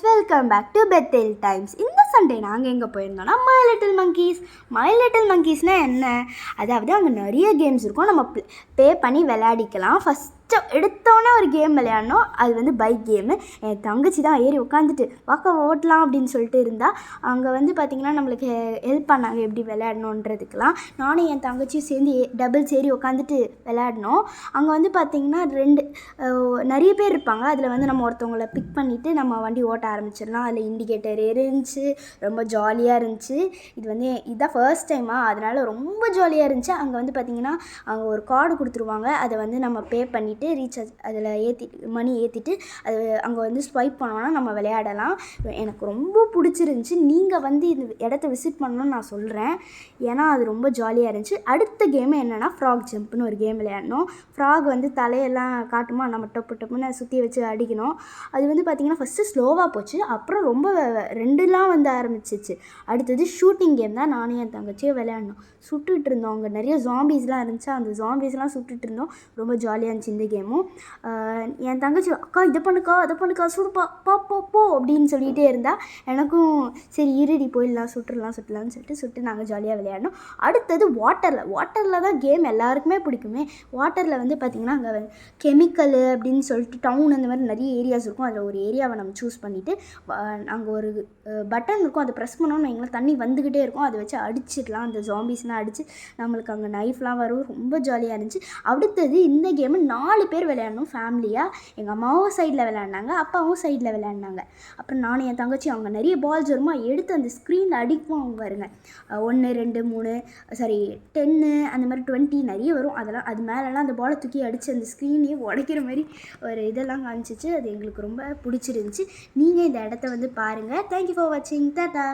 Welcome back to Bethel Times. இந்த Sunday நாங்கள் எங்கே போயிருந்தோம்னா மை லிட்டில் மங்கீஸ்னால் என்ன? அதாவது அங்கே நிறைய கேம்ஸ் இருக்கும். நம்ம பே பண்ணி விளையாடிக்கலாம். ஃபஸ்ட்டு எடுத்தோன்னே ஒரு கேம் விளையாடணும். அது வந்து பைக் கேமு. என் தங்கச்சி தான் ஏறி உட்காந்துட்டு வாக்க ஓட்டலாம் அப்படின்னு சொல்லிட்டு இருந்தால் அங்கே வந்து பார்த்திங்கன்னா நம்மளுக்கு ஹெல்ப் பண்ணாங்க எப்படி விளையாடணுன்றதுக்கெலாம். நானும் என் தங்கச்சியும் சேர்ந்து டபுள்ஸ் ஏறி உட்காந்துட்டு விளையாடினோம். அங்கே வந்து பார்த்திங்கன்னா நிறைய பேர் இருப்பாங்க. அதில் வந்து நம்ம ஒருத்தவங்களை பிக் பண்ணிவிட்டு நம்ம வண்டி ஓட்ட ஆரம்பிச்சிடலாம். அதில் இண்டிகேட்டர் இருந்துச்சு. ரொம்ப ஜாலியாக இருந்துச்சு. இதுதான் ஃபர்ஸ்ட் டைமாக, அதனால் ரொம்ப ஜாலியாக இருந்துச்சு. அங்கே வந்து பார்த்திங்கன்னா அங்கே ஒரு கார்டு கொடுத்துருவாங்க. அதை வந்து நம்ம பே பண்ணிவிட்டு ரீசார்ஜ் அதில் மணி ஏற்றிட்டு அது அங்கே வந்து ஸ்வைப் பண்ணோன்னா நம்ம விளையாடலாம். எனக்கு ரொம்ப பிடிச்சிருந்துச்சி. நீங்கள் வந்து இந்த இடத்த விசிட் பண்ணணும்னு நான் சொல்கிறேன். ஏன்னா அது ரொம்ப ஜாலியாக இருந்துச்சு. அடுத்த கேம் என்னென்னா ஃப்ராக் ஜம்ப்னு ஒரு கேம் விளையாடணும். ஃப்ராக் வந்து தலையெல்லாம் காட்டுமா, நம்ம டப்புன்னு சுற்றி வச்சு அடிக்கணும். அது வந்து பார்த்திங்கன்னா ஃபஸ்ட்டு ஸ்லோவாக போச்சு. அப்புறம் ரொம்ப ரெண்டுலாம் வந்து ஆரம்பிச்சிச்சு. அடுத்தது ஷூட்டிங் கேம் தான். நானும் என் தங்கச்சியும் விளையாடணும். சுட்டுட்டு இருந்தோம். அங்கே நிறைய ஜாம்பிஸ்லாம் இருந்துச்சு. அந்த ஜாம்பிஸ்லாம் சுட்டுட்டு இருந்தோம். ரொம்ப ஜாலியாக இருந்துச்சு இந்த கேமும். என் தங்கச்சி அக்கா இதை பண்ணுக்கா சுடுப்பா போ அப்படின்னு சொல்லிகிட்டே இருந்தால் எனக்கும் சரி இருடி போயிடலாம் சுட்டுலான்னு சொல்லிட்டு நாங்கள் ஜாலியாக விளையாடணும். அடுத்தது வாட்டரில் தான் கேம் எல்லாருக்குமே பிடிக்குமே. வாட்டரில் வந்து பார்த்திங்கன்னா அங்கே கெமிக்கலு அப்படின்னு சொல்லிட்டு டவுன் அந்த மாதிரி நிறைய ஏரியாஸ் இருக்கும். அதில் ஒரு ஏரியாவை நம்ம சூஸ் பண்ணிவிட்டு அங்கே ஒரு பட்டன் இருக்கும். அதை ப்ரெஸ் பண்ணோன்னு எங்களை தண்ணி வந்துக்கிட்டே இருக்கும். அதை வச்சு அடிச்சிடலாம். அந்த ஜாம்பிஸ்லாம் அடித்து நம்மளுக்கு அங்கே நைஃப்லாம் வரும். ரொம்ப ஜாலியாக இருந்துச்சு. அடுத்தது இந்த கேமு 4 பேர் விளையாடணும் ஃபேமிலியாக. எங்கள் அம்மாவும் சைடில் விளையாடினாங்க, அப்பாவும் சைடில் விளையாடினாங்க. அப்புறம் நானும் என் தங்கச்சி அவங்க நிறைய பால்ஸ் வருமா எடுத்து அந்த ஸ்க்ரீனில் அடிக்கும். அவங்க வருங்க 1 2 3 10 அந்த மாதிரி 20 நிறைய வரும். அதெல்லாம் அது மேலெலாம் அந்த பாலை தூக்கி அடித்து அந்த ஸ்க்ரீனையே உடைக்கிற மாதிரி ஒரு இதெல்லாம் காமிச்சிச்சு. அது எங்களுக்கு ரொம்ப பிடிச்சிருந்துச்சி. நீங்கள் இந்த இடத்த வந்து பாருங்கள். தேங்க்யூ ஃபார் வாட்சிங். டாடா.